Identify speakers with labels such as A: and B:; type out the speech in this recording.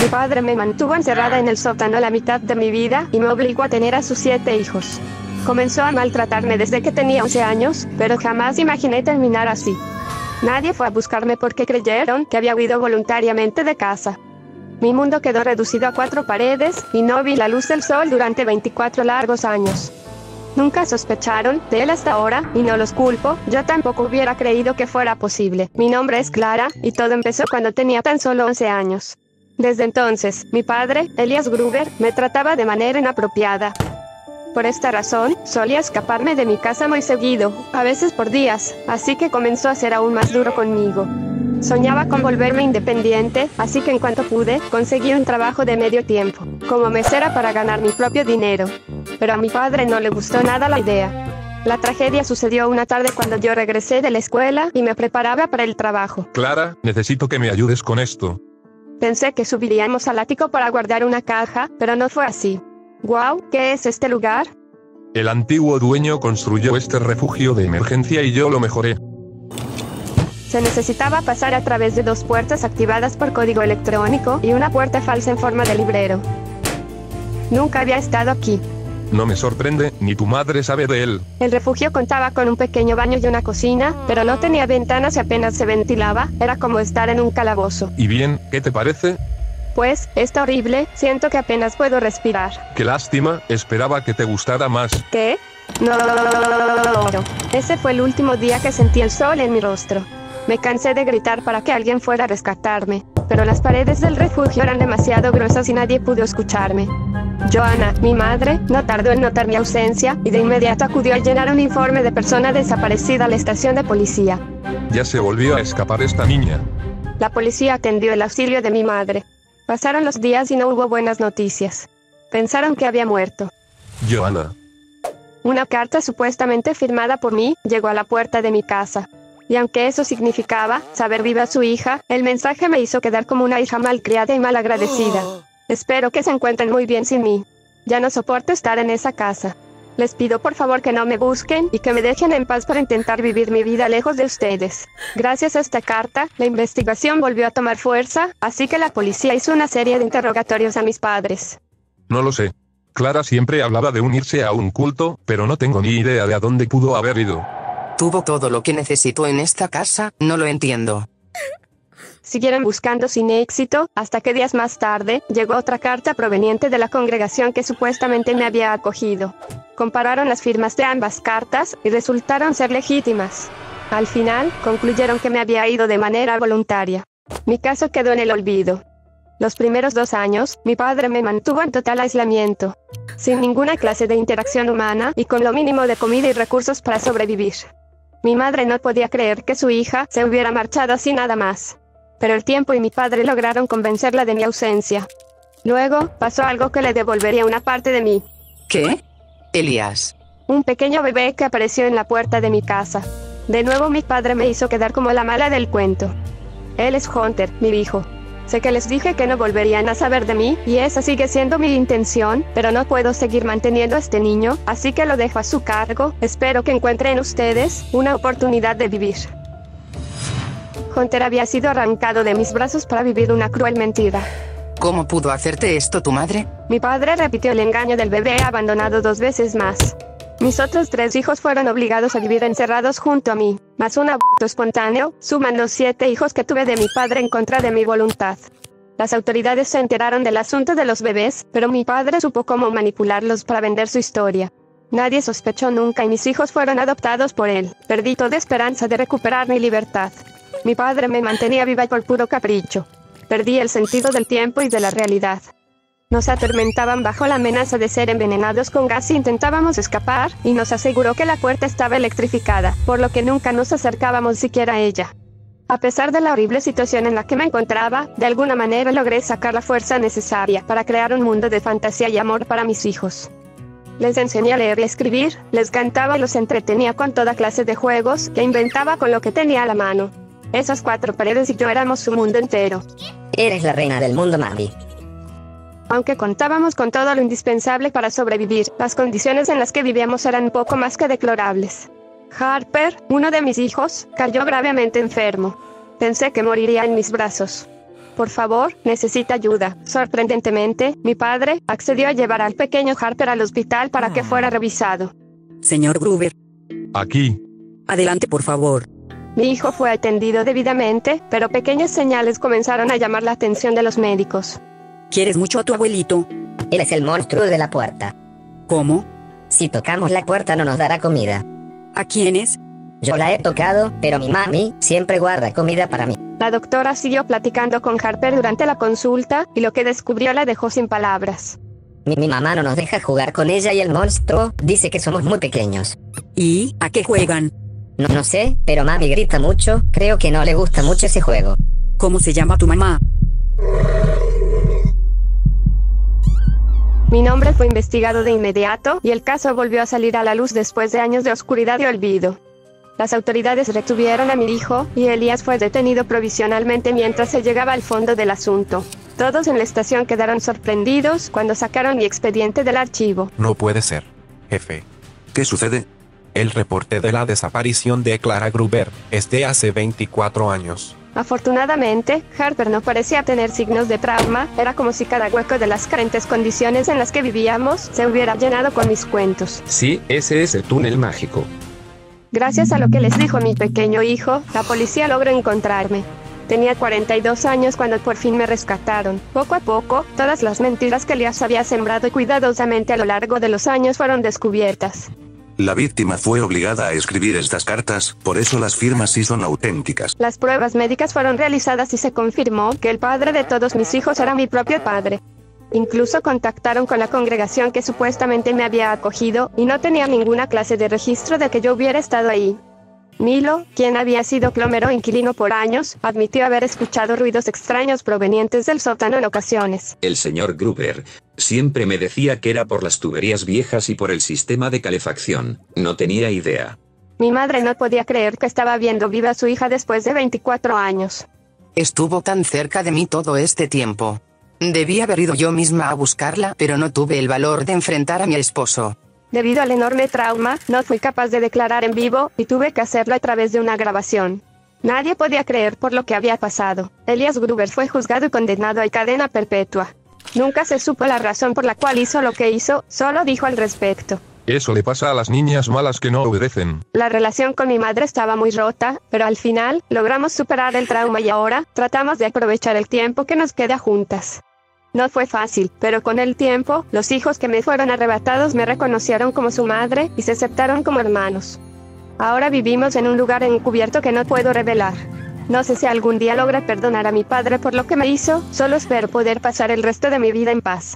A: Mi padre me mantuvo encerrada en el sótano la mitad de mi vida y me obligó a tener a sus 7 hijos. Comenzó a maltratarme desde que tenía 11 años, pero jamás imaginé terminar así. Nadie fue a buscarme porque creyeron que había huido voluntariamente de casa. Mi mundo quedó reducido a 4 paredes, y no vi la luz del sol durante 24 largos años. Nunca sospecharon de él hasta ahora, y no los culpo, yo tampoco hubiera creído que fuera posible. Mi nombre es Clara, y todo empezó cuando tenía tan solo 11 años. Desde entonces, mi padre, Elias Gruber, me trataba de manera inapropiada. Por esta razón, solía escaparme de mi casa muy seguido, a veces por días, así que comenzó a ser aún más duro conmigo. Soñaba con volverme independiente, así que en cuanto pude, conseguí un trabajo de medio tiempo, como mesera para ganar mi propio dinero. Pero a mi padre no le gustó nada la idea. La tragedia sucedió una tarde cuando yo regresé de la escuela y me preparaba para el trabajo.
B: Clara, necesito que me ayudes con esto.
A: Pensé que subiríamos al ático para guardar una caja, pero no fue así. Wow, ¿qué es este lugar?
B: El antiguo dueño construyó este refugio de emergencia y yo lo mejoré.
A: Se necesitaba pasar a través de 2 puertas activadas por código electrónico y una puerta falsa en forma de librero. Nunca había estado aquí.
B: No me sorprende, ni tu madre sabe de él.
A: El refugio contaba con un pequeño baño y una cocina, pero no tenía ventanas y apenas se ventilaba, era como estar en un calabozo.
B: ¿Y bien, qué te parece?
A: Pues, está horrible, siento que apenas puedo respirar.
B: Qué lástima, esperaba que te gustara más.
A: ¿Qué? No. Ese fue el último día que sentí el sol en mi rostro. Me cansé de gritar para que alguien fuera a rescatarme, pero las paredes del refugio eran demasiado gruesas y nadie pudo escucharme. Joanna, mi madre, no tardó en notar mi ausencia, y de inmediato acudió a llenar un informe de persona desaparecida a la estación de policía.
B: Ya se volvió a escapar esta niña.
A: La policía atendió el auxilio de mi madre. Pasaron los días y no hubo buenas noticias. Pensaron que había muerto.
B: Joanna.
A: Una carta supuestamente firmada por mí llegó a la puerta de mi casa. Y aunque eso significaba saber viva a su hija, el mensaje me hizo quedar como una hija malcriada y malagradecida. Espero que se encuentren muy bien sin mí. Ya no soporto estar en esa casa. Les pido por favor que no me busquen y que me dejen en paz para intentar vivir mi vida lejos de ustedes. Gracias a esta carta, la investigación volvió a tomar fuerza, así que la policía hizo una serie de interrogatorios a mis padres.
B: No lo sé. Clara siempre hablaba de unirse a un culto, pero no tengo ni idea de a dónde pudo haber ido.
C: Tuvo todo lo que necesitó en esta casa, no lo entiendo.
A: Siguieron buscando sin éxito, hasta que días más tarde, llegó otra carta proveniente de la congregación que supuestamente me había acogido. Compararon las firmas de ambas cartas, y resultaron ser legítimas. Al final, concluyeron que me había ido de manera voluntaria. Mi caso quedó en el olvido. Los primeros 2 años, mi padre me mantuvo en total aislamiento, sin ninguna clase de interacción humana, y con lo mínimo de comida y recursos para sobrevivir. Mi madre no podía creer que su hija se hubiera marchado así nada más. Pero el tiempo y mi padre lograron convencerla de mi ausencia. Luego, pasó algo que le devolvería una parte de mí.
C: ¿Qué? Elias.
A: Un pequeño bebé que apareció en la puerta de mi casa. De nuevo mi padre me hizo quedar como la mala del cuento. Él es Hunter, mi hijo. Sé que les dije que no volverían a saber de mí, y esa sigue siendo mi intención, pero no puedo seguir manteniendo a este niño, así que lo dejo a su cargo. Espero que encuentren ustedes una oportunidad de vivir. Hunter había sido arrancado de mis brazos para vivir una cruel mentira.
C: ¿Cómo pudo hacerte esto tu madre?
A: Mi padre repitió el engaño del bebé abandonado 2 veces más. Mis otros 3 hijos fueron obligados a vivir encerrados junto a mí, más un aborto espontáneo, suman los 7 hijos que tuve de mi padre en contra de mi voluntad. Las autoridades se enteraron del asunto de los bebés, pero mi padre supo cómo manipularlos para vender su historia. Nadie sospechó nunca y mis hijos fueron adoptados por él. Perdí toda esperanza de recuperar mi libertad. Mi padre me mantenía viva por puro capricho. Perdí el sentido del tiempo y de la realidad. Nos atormentaban bajo la amenaza de ser envenenados con gas si intentábamos escapar, y nos aseguró que la puerta estaba electrificada, por lo que nunca nos acercábamos siquiera a ella. A pesar de la horrible situación en la que me encontraba, de alguna manera logré sacar la fuerza necesaria para crear un mundo de fantasía y amor para mis hijos. Les enseñé a leer y escribir, les cantaba y los entretenía con toda clase de juegos que inventaba con lo que tenía a la mano. Esas 4 paredes y yo éramos su mundo entero.
D: Eres la reina del mundo, mami.
A: Aunque contábamos con todo lo indispensable para sobrevivir, las condiciones en las que vivíamos eran poco más que deplorables. Harper, uno de mis hijos, cayó gravemente enfermo. Pensé que moriría en mis brazos. Por favor, necesita ayuda. Sorprendentemente, mi padre accedió a llevar al pequeño Harper al hospital para que fuera revisado.
E: Señor Gruber,
B: Aquí.
E: adelante por favor.
A: Mi hijo fue atendido debidamente, pero pequeñas señales comenzaron a llamar la atención de los médicos.
E: ¿Quieres mucho a tu abuelito?
D: Él es el monstruo de la puerta.
E: ¿Cómo?
D: Si tocamos la puerta no nos dará comida.
E: ¿A quiénes?
D: Yo la he tocado, pero mi mami siempre guarda comida para mí.
A: La doctora siguió platicando con Harper durante la consulta, y lo que descubrió la dejó sin palabras.
D: Mi mamá no nos deja jugar con ella y el monstruo dice que somos muy pequeños.
E: ¿Y a qué juegan?
D: No sé, pero mami grita mucho, creo que no le gusta mucho ese juego.
E: ¿Cómo se llama tu mamá?
A: Mi nombre fue investigado de inmediato, y el caso volvió a salir a la luz después de años de oscuridad y olvido. Las autoridades retuvieron a mi hijo, y Elías fue detenido provisionalmente mientras se llegaba al fondo del asunto. Todos en la estación quedaron sorprendidos cuando sacaron mi expediente del archivo.
F: No puede ser, jefe.
G: ¿Qué sucede?
F: El reporte de la desaparición de Clara Gruber es de hace 24 años.
A: Afortunadamente, Harper no parecía tener signos de trauma, era como si cada hueco de las carentes condiciones en las que vivíamos se hubiera llenado con mis cuentos.
H: Sí, ese es el túnel mágico.
A: Gracias a lo que les dijo mi pequeño hijo, la policía logró encontrarme. Tenía 42 años cuando por fin me rescataron. Poco a poco, todas las mentiras que Elías había sembrado cuidadosamente a lo largo de los años fueron descubiertas.
G: La víctima fue obligada a escribir estas cartas, por eso las firmas sí son auténticas.
A: Las pruebas médicas fueron realizadas y se confirmó que el padre de todos mis hijos era mi propio padre. Incluso contactaron con la congregación que supuestamente me había acogido, y no tenía ninguna clase de registro de que yo hubiera estado ahí. Milo, quien había sido plomero inquilino por años, admitió haber escuchado ruidos extraños provenientes del sótano en ocasiones.
H: El señor Gruber siempre me decía que era por las tuberías viejas y por el sistema de calefacción. No tenía idea.
A: Mi madre no podía creer que estaba viendo viva a su hija después de 24 años.
C: Estuvo tan cerca de mí todo este tiempo. Debí haber ido yo misma a buscarla, pero no tuve el valor de enfrentar a mi esposo.
A: Debido al enorme trauma, no fui capaz de declarar en vivo, y tuve que hacerlo a través de una grabación. Nadie podía creer por lo que había pasado. Elías Gruber fue juzgado y condenado a cadena perpetua. Nunca se supo la razón por la cual hizo lo que hizo, solo dijo al respecto.
B: Eso le pasa a las niñas malas que no obedecen.
A: La relación con mi madre estaba muy rota, pero al final, logramos superar el trauma y ahora, tratamos de aprovechar el tiempo que nos queda juntas. No fue fácil, pero con el tiempo, los hijos que me fueron arrebatados me reconocieron como su madre, y se aceptaron como hermanos. Ahora vivimos en un lugar encubierto que no puedo revelar. No sé si algún día logré perdonar a mi padre por lo que me hizo, solo espero poder pasar el resto de mi vida en paz.